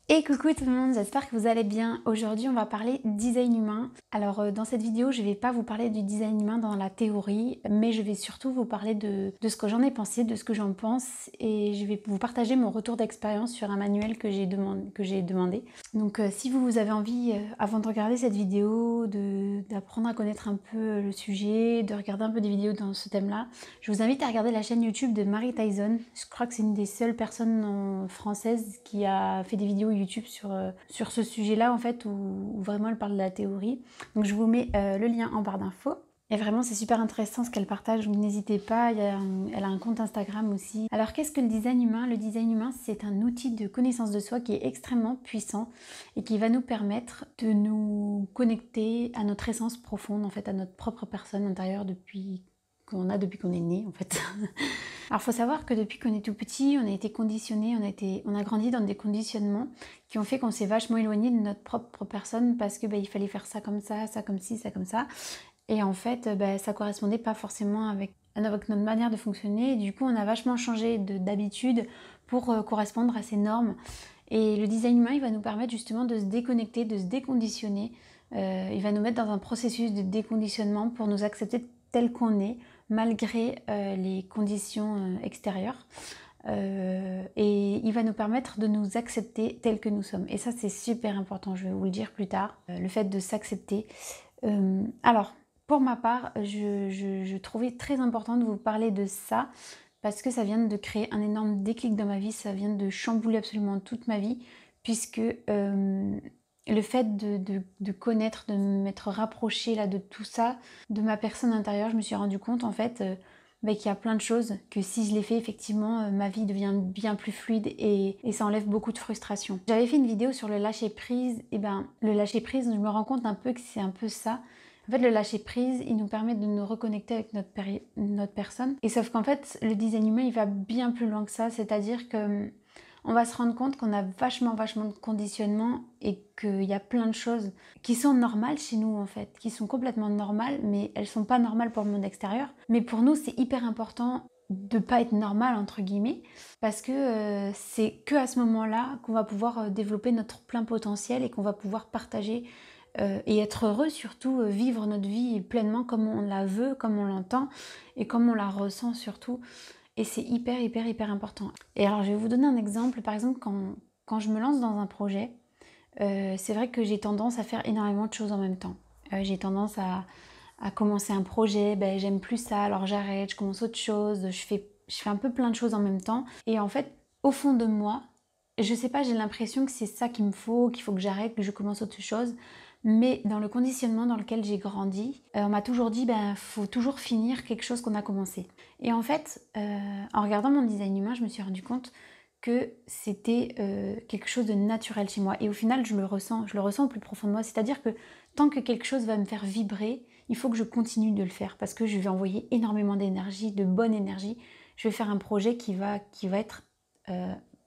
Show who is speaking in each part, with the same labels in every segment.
Speaker 1: Et coucou tout le monde, j'espère que vous allez bien. Aujourd'hui on va parler design humain. Alors dans cette vidéo je vais pas vous parler du design humain dans la théorie, mais je vais surtout vous parler de ce que j'en ai pensé, de ce que j'en pense, et je vais vous partager mon retour d'expérience sur un manuel que j'ai demandé. Donc si vous avez envie, avant de regarder cette vidéo, d'apprendre à connaître un peu le sujet, de regarder un peu des vidéos dans ce thème-là, je vous invite à regarder la chaîne YouTube de Marie Tyson. Je crois que c'est une des seules personnes françaises qui a fait des vidéos YouTube sur ce sujet-là, en fait, où vraiment elle parle de la théorie. Donc je vous mets le lien en barre d'infos. Et vraiment, c'est super intéressant ce qu'elle partage, donc n'hésitez pas, elle a un compte Instagram aussi. Alors qu'est-ce que le design humain? Le design humain, c'est un outil de connaissance de soi qui est extrêmement puissant et qui va nous permettre de nous connecter à notre essence profonde, en fait, à notre propre personne intérieure depuis qu'on est né, en fait. Alors, il faut savoir que depuis qu'on est tout petit, on a été conditionné, on a grandi dans des conditionnements qui ont fait qu'on s'est vachement éloigné de notre propre personne parce que il fallait faire ça comme ça comme ci, ça comme ça. Et en fait, ça correspondait pas forcément avec notre manière de fonctionner. Et du coup, on a vachement changé d'habitude pour correspondre à ces normes. Et le design humain, il va nous permettre justement de se déconnecter, de se déconditionner. Il va nous mettre dans un processus de déconditionnement pour nous accepter tel qu'on est, malgré les conditions extérieures. Et il va nous permettre de nous accepter tels que nous sommes. Et ça, c'est super important, je vais vous le dire plus tard, le fait de s'accepter. Alors, pour ma part, je trouvais très important de vous parler de ça, parce que ça vient de créer un énorme déclic dans ma vie, ça vient de chambouler absolument toute ma vie, puisque le fait de connaître, de m'être rapprochée là, de tout ça, de ma personne intérieure, je me suis rendu compte en fait qu'il y a plein de choses que si je les fais, effectivement, ma vie devient bien plus fluide et ça enlève beaucoup de frustration. J'avais fait une vidéo sur le lâcher prise, et le lâcher prise, je me rends compte un peu que c'est un peu ça. En fait, le lâcher prise, il nous permet de nous reconnecter avec notre personne. Et sauf qu'en fait, le design humain, il va bien plus loin que ça, c'est-à-dire que on va se rendre compte qu'on a vachement de conditionnement et qu'il y a plein de choses qui sont normales chez nous en fait, qui sont complètement normales, mais elles sont pas normales pour le monde extérieur. Mais pour nous, c'est hyper important de pas être normal entre guillemets, parce que c'est que à ce moment-là qu'on va pouvoir développer notre plein potentiel et qu'on va pouvoir partager et être heureux, surtout vivre notre vie pleinement comme on la veut, comme on l'entend et comme on la ressent surtout. Et c'est hyper important. Et alors je vais vous donner un exemple. Par exemple, quand je me lance dans un projet, c'est vrai que j'ai tendance à faire énormément de choses en même temps. J'ai tendance à commencer un projet, j'aime plus ça, alors j'arrête, je commence autre chose, je fais un peu plein de choses en même temps. Et en fait, au fond de moi, je sais pas, j'ai l'impression que c'est ça qu'il faut que j'arrête, que je commence autre chose. Mais dans le conditionnement dans lequel j'ai grandi, on m'a toujours dit faut toujours finir quelque chose qu'on a commencé. Et en fait, en regardant mon design humain, je me suis rendu compte que c'était quelque chose de naturel chez moi. Et au final, je le ressens au plus profond de moi. C'est-à-dire que tant que quelque chose va me faire vibrer, il faut que je continue de le faire parce que je vais envoyer énormément d'énergie, de bonne énergie. Je vais faire un projet qui va être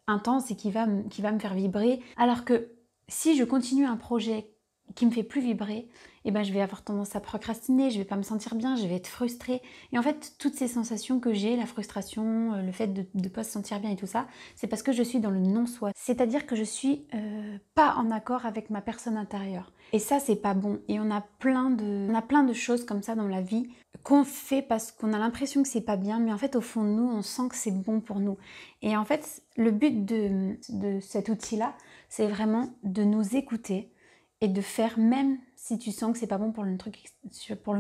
Speaker 1: intense et qui va me faire vibrer. Alors que si je continue un projet qui me fait plus vibrer, je vais avoir tendance à procrastiner, je vais pas me sentir bien, je vais être frustrée. Et en fait, toutes ces sensations que j'ai, la frustration, le fait de ne pas se sentir bien et tout ça, c'est parce que je suis dans le non-soi. C'est-à-dire que je suis pas en accord avec ma personne intérieure. Et ça, c'est pas bon. Et on a plein de choses comme ça dans la vie qu'on fait parce qu'on a l'impression que c'est pas bien, mais en fait, au fond de nous, on sent que c'est bon pour nous. Et en fait, le but de cet outil-là, c'est vraiment de nous écouter et de faire, même si tu sens que c'est pas bon pour le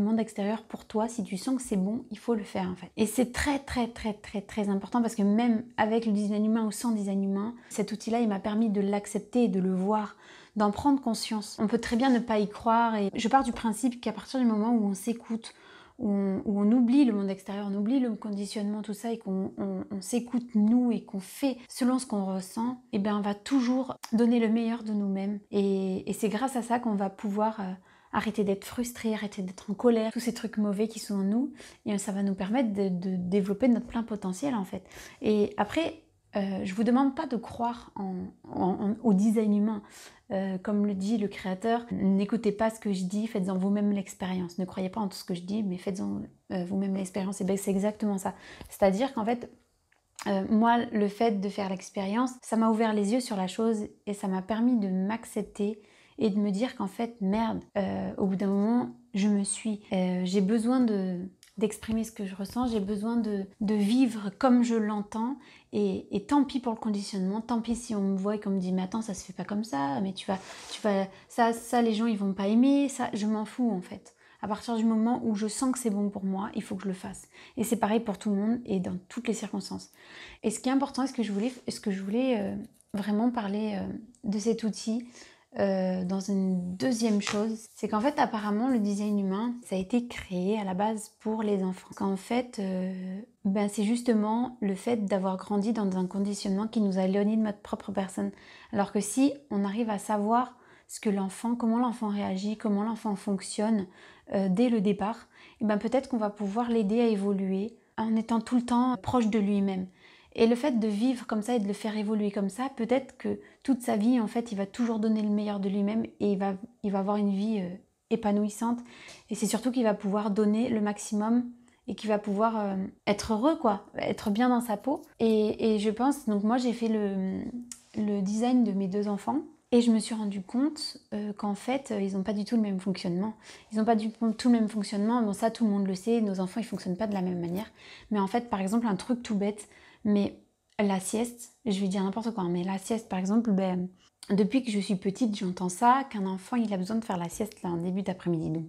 Speaker 1: monde extérieur, pour toi, si tu sens que c'est bon, il faut le faire en fait. Et c'est très important parce que même avec le design humain ou sans design humain, cet outil-là, il m'a permis de l'accepter et de le voir, d'en prendre conscience. On peut très bien ne pas y croire et je pars du principe qu'à partir du moment où on s'écoute, où on oublie le monde extérieur, on oublie le conditionnement, tout ça, et qu'on s'écoute nous et qu'on fait selon ce qu'on ressent, on va toujours donner le meilleur de nous-mêmes. Et c'est grâce à ça qu'on va pouvoir arrêter d'être frustré, arrêter d'être en colère, tous ces trucs mauvais qui sont en nous, et ça va nous permettre de développer notre plein potentiel en fait. Et après, je vous demande pas de croire au design humain. Comme le dit le créateur, n'écoutez pas ce que je dis, faites-en vous-même l'expérience. Ne croyez pas en tout ce que je dis, mais faites-en vous-même l'expérience. Et c'est exactement ça. C'est-à-dire qu'en fait, Moi, le fait de faire l'expérience, ça m'a ouvert les yeux sur la chose et ça m'a permis de m'accepter et de me dire qu'en fait, merde, au bout d'un moment, je me suis. J'ai besoin d'exprimer ce que je ressens, j'ai besoin de vivre comme je l'entends et tant pis pour le conditionnement, tant pis si on me voit et qu'on me dit mais attends, ça se fait pas comme ça, mais ça les gens ils vont pas aimer, ça, je m'en fous en fait. À partir du moment où je sens que c'est bon pour moi, il faut que je le fasse. Et c'est pareil pour tout le monde et dans toutes les circonstances. Et ce qui est important, est-ce que je voulais vraiment parler de cet outil dans une deuxième chose, c'est qu'en fait apparemment le design humain, ça a été créé à la base pour les enfants. Qu'en fait, c'est justement le fait d'avoir grandi dans un conditionnement qui nous a éloignés de notre propre personne. Alors que si on arrive à savoir comment l'enfant réagit, comment l'enfant fonctionne dès le départ, et peut-être qu'on va pouvoir l'aider à évoluer en étant tout le temps proche de lui-même. Et le fait de vivre comme ça et de le faire évoluer comme ça, peut-être que toute sa vie, en fait, il va toujours donner le meilleur de lui-même et il va avoir une vie épanouissante. Et c'est surtout qu'il va pouvoir donner le maximum et qu'il va pouvoir être heureux, quoi, être bien dans sa peau. Et je pense, donc moi j'ai fait le design de mes 2 enfants. Et je me suis rendu compte qu'en fait, ils n'ont pas du tout le même fonctionnement. Ils n'ont pas du tout le même fonctionnement. Bon, ça, tout le monde le sait. Nos enfants, ils ne fonctionnent pas de la même manière. Mais en fait, par exemple, un truc tout bête, mais la sieste, je vais dire n'importe quoi, mais la sieste, par exemple, depuis que je suis petite, j'entends ça, qu'un enfant, il a besoin de faire la sieste là, en début d'après-midi. Donc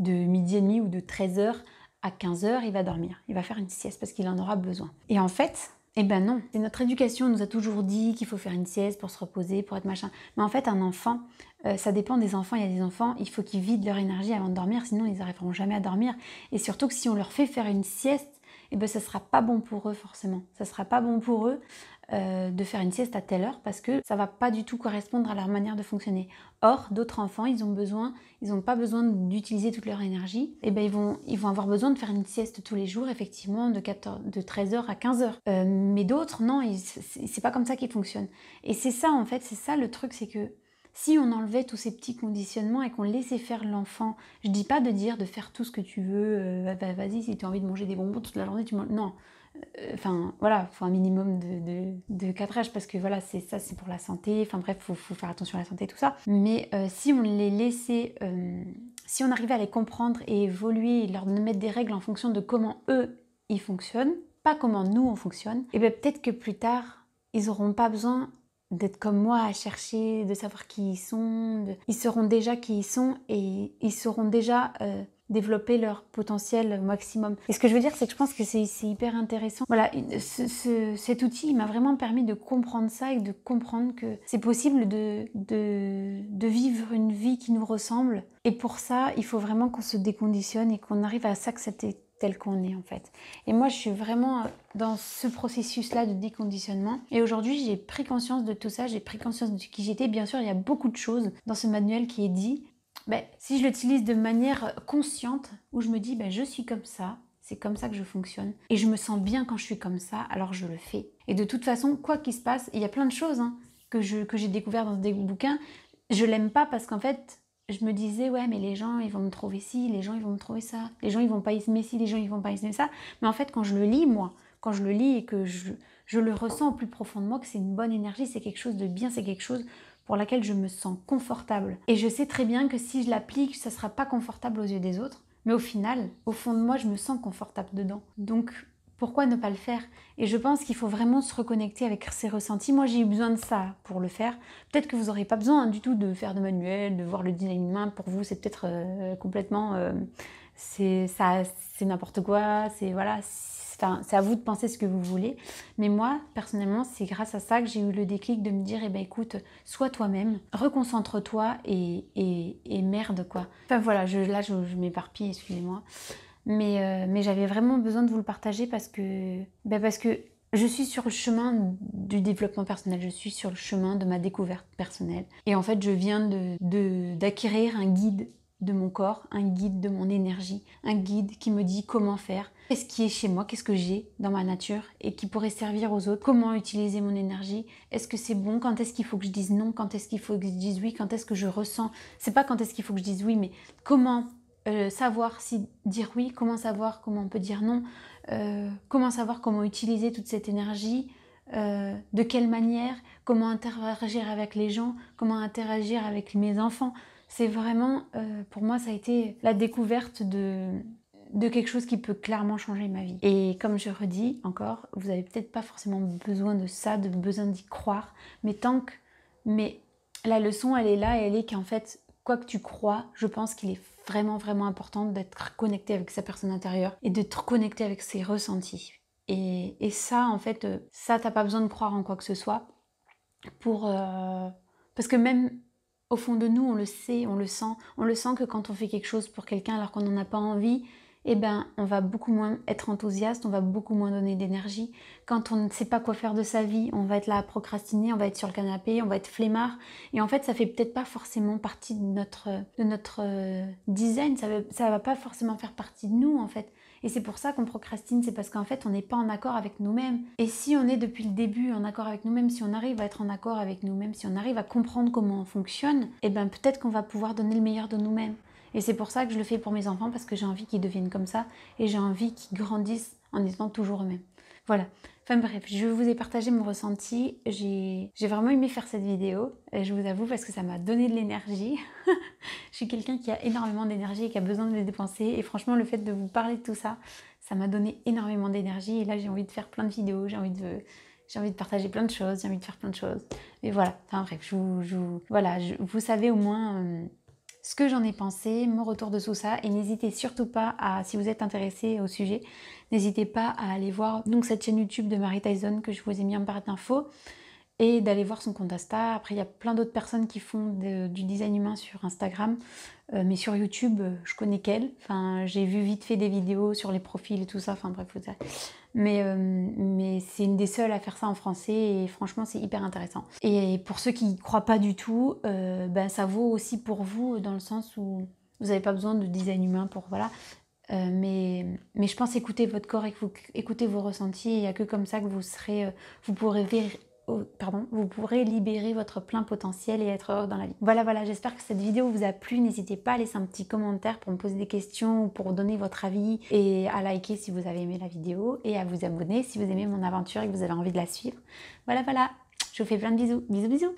Speaker 1: de midi et demi ou de 13h à 15h, il va dormir. Il va faire une sieste parce qu'il en aura besoin. Et en fait... Eh ben non, et notre éducation nous a toujours dit qu'il faut faire une sieste pour se reposer, pour être machin. Mais en fait, un enfant, ça dépend des enfants. Il y a des enfants, il faut qu'ils vident leur énergie avant de dormir, sinon ils n'arriveront jamais à dormir. Et surtout que si on leur fait faire une sieste, eh ben ça sera pas bon pour eux forcément. Ça sera pas bon pour eux de faire une sieste à telle heure parce que ça va pas du tout correspondre à leur manière de fonctionner. Or, d'autres enfants, ils n'ont pas besoin d'utiliser toute leur énergie. Et ben ils vont avoir besoin de faire une sieste tous les jours, effectivement, de 13h à 15h. Mais d'autres, non, c'est pas comme ça qu'ils fonctionnent. Et c'est ça, en fait, c'est ça le truc, c'est que si on enlevait tous ces petits conditionnements et qu'on laissait faire l'enfant, je dis pas de dire de faire tout ce que tu veux, vas-y, si tu as envie de manger des bonbons toute la journée, tu manges. Non. Enfin, voilà, il faut un minimum de cadrage parce que voilà, c'est pour la santé. Enfin bref, faut faire attention à la santé et tout ça. Mais si on les laissait, si on arrivait à les comprendre et évoluer et leur mettre des règles en fonction de comment eux, ils fonctionnent, pas comment nous, on fonctionne, et bien peut-être que plus tard, ils n'auront pas besoin d'être comme moi à chercher, de savoir qui ils sont. Ils sauront déjà qui ils sont et ils sauront déjà développer leur potentiel au maximum. Et ce que je veux dire, c'est que je pense que c'est hyper intéressant. Voilà, cet outil il m'a vraiment permis de comprendre ça et de comprendre que c'est possible de vivre une vie qui nous ressemble. Et pour ça, il faut vraiment qu'on se déconditionne et qu'on arrive à s'accepter tel qu'on est en fait. Et moi je suis vraiment dans ce processus-là de déconditionnement. Et aujourd'hui j'ai pris conscience de tout ça, j'ai pris conscience de qui j'étais. Bien sûr il y a beaucoup de choses dans ce manuel qui est dit. Si je l'utilise de manière consciente, où je me dis je suis comme ça, c'est comme ça que je fonctionne. Et je me sens bien quand je suis comme ça, alors je le fais. Et de toute façon, quoi qu'il se passe, il y a plein de choses que j'ai découvert dans des bouquins. Je l'aime pas parce qu'en fait, je me disais, ouais, mais les gens, ils vont me trouver ci, les gens, ils vont me trouver ça, les gens, ils vont pas aimer ci, les gens, ils vont pas aimer ça. Mais en fait, quand je le lis, moi, quand je le lis et que je le ressens au plus profond de moi, que c'est une bonne énergie, c'est quelque chose de bien, c'est quelque chose pour laquelle je me sens confortable. Et je sais très bien que si je l'applique, ça sera pas confortable aux yeux des autres. Mais au final, au fond de moi, je me sens confortable dedans. Donc, pourquoi ne pas le faire? Et je pense qu'il faut vraiment se reconnecter avec ses ressentis. Moi, j'ai eu besoin de ça pour le faire. Peut-être que vous n'aurez pas besoin du tout de faire de manuel, de voir le design humain. Pour vous, c'est peut-être complètement... c'est n'importe quoi. C'est à vous de penser ce que vous voulez. Mais moi, personnellement, c'est grâce à ça que j'ai eu le déclic de me dire, écoute, sois toi-même, reconcentre-toi et merde, quoi. Enfin voilà, je m'éparpille, excusez-moi. Mais j'avais vraiment besoin de vous le partager parce que je suis sur le chemin du développement personnel, je suis sur le chemin de ma découverte personnelle. Et en fait, je viens d'acquérir un guide de mon corps, un guide de mon énergie, un guide qui me dit comment faire, qu'est-ce qui est chez moi, qu'est-ce que j'ai dans ma nature et qui pourrait servir aux autres, comment utiliser mon énergie, est-ce que c'est bon, quand est-ce qu'il faut que je dise non, quand est-ce qu'il faut que je dise oui, quand est-ce que je ressens, c'est pas quand est-ce qu'il faut que je dise oui, mais comment savoir si dire oui, comment savoir comment on peut dire non, comment savoir comment utiliser toute cette énergie, de quelle manière, comment interagir avec les gens, comment interagir avec mes enfants. C'est vraiment, pour moi, ça a été la découverte de quelque chose qui peut clairement changer ma vie. Et comme je redis encore, vous n'avez peut-être pas forcément besoin de ça, de besoin d'y croire, mais mais la leçon, elle est là, et elle est qu'en fait, quoi que tu crois, je pense qu'il est vraiment, vraiment important d'être connecté avec sa personne intérieure et d'être connecté avec ses ressentis. Et ça, en fait, ça, t'as pas besoin de croire en quoi que ce soit parce que même au fond de nous, on le sait, on le sent que quand on fait quelque chose pour quelqu'un alors qu'on n'en a pas envie, eh ben, on va beaucoup moins être enthousiaste, on va beaucoup moins donner d'énergie. Quand on ne sait pas quoi faire de sa vie, on va être là à procrastiner, on va être sur le canapé, on va être flemmard. Et en fait, ça fait peut-être pas forcément partie de notre design, ça va pas forcément faire partie de nous, en fait. Et c'est pour ça qu'on procrastine, c'est parce qu'en fait, on n'est pas en accord avec nous-mêmes. Et si on est depuis le début en accord avec nous-mêmes, si on arrive à être en accord avec nous-mêmes, si on arrive à comprendre comment on fonctionne, eh ben peut-être qu'on va pouvoir donner le meilleur de nous-mêmes. Et c'est pour ça que je le fais pour mes enfants, parce que j'ai envie qu'ils deviennent comme ça et j'ai envie qu'ils grandissent en étant toujours eux-mêmes. Voilà. Enfin bref, je vous ai partagé mon ressenti. J'ai vraiment aimé faire cette vidéo, et je vous avoue, parce que ça m'a donné de l'énergie. Je suis quelqu'un qui a énormément d'énergie et qui a besoin de les dépenser. Et franchement, le fait de vous parler de tout ça, ça m'a donné énormément d'énergie. Et là, j'ai envie de faire plein de vidéos, j'ai envie de partager plein de choses, j'ai envie de faire plein de choses. Mais voilà, enfin bref, vous savez au moins ce que j'en ai pensé, mon retour de tout ça. Et n'hésitez surtout pas à, si vous êtes intéressé au sujet, n'hésitez pas à aller voir donc cette chaîne YouTube de Marie Tyson que je vous ai mis en barre d'infos, et d'aller voir son compte Insta. Après, il y a plein d'autres personnes qui font du design humain sur Instagram, mais sur YouTube, je connais qu'elle. Enfin, j'ai vu vite fait des vidéos sur les profils et tout ça, enfin bref, mais c'est une des seules à faire ça en français, et franchement, c'est hyper intéressant. Et pour ceux qui n'y croient pas du tout, ben, ça vaut aussi pour vous, dans le sens où vous n'avez pas besoin de design humain pour, voilà. Mais je pense écouter votre corps et écouter vos ressentis, et il n'y a que comme ça que vous pourrez libérer votre plein potentiel et être heureux dans la vie. Voilà, j'espère que cette vidéo vous a plu. N'hésitez pas à laisser un petit commentaire pour me poser des questions ou pour donner votre avis, et à liker si vous avez aimé la vidéo, et à vous abonner si vous aimez mon aventure et que vous avez envie de la suivre. Voilà, je vous fais plein de bisous. Bisous.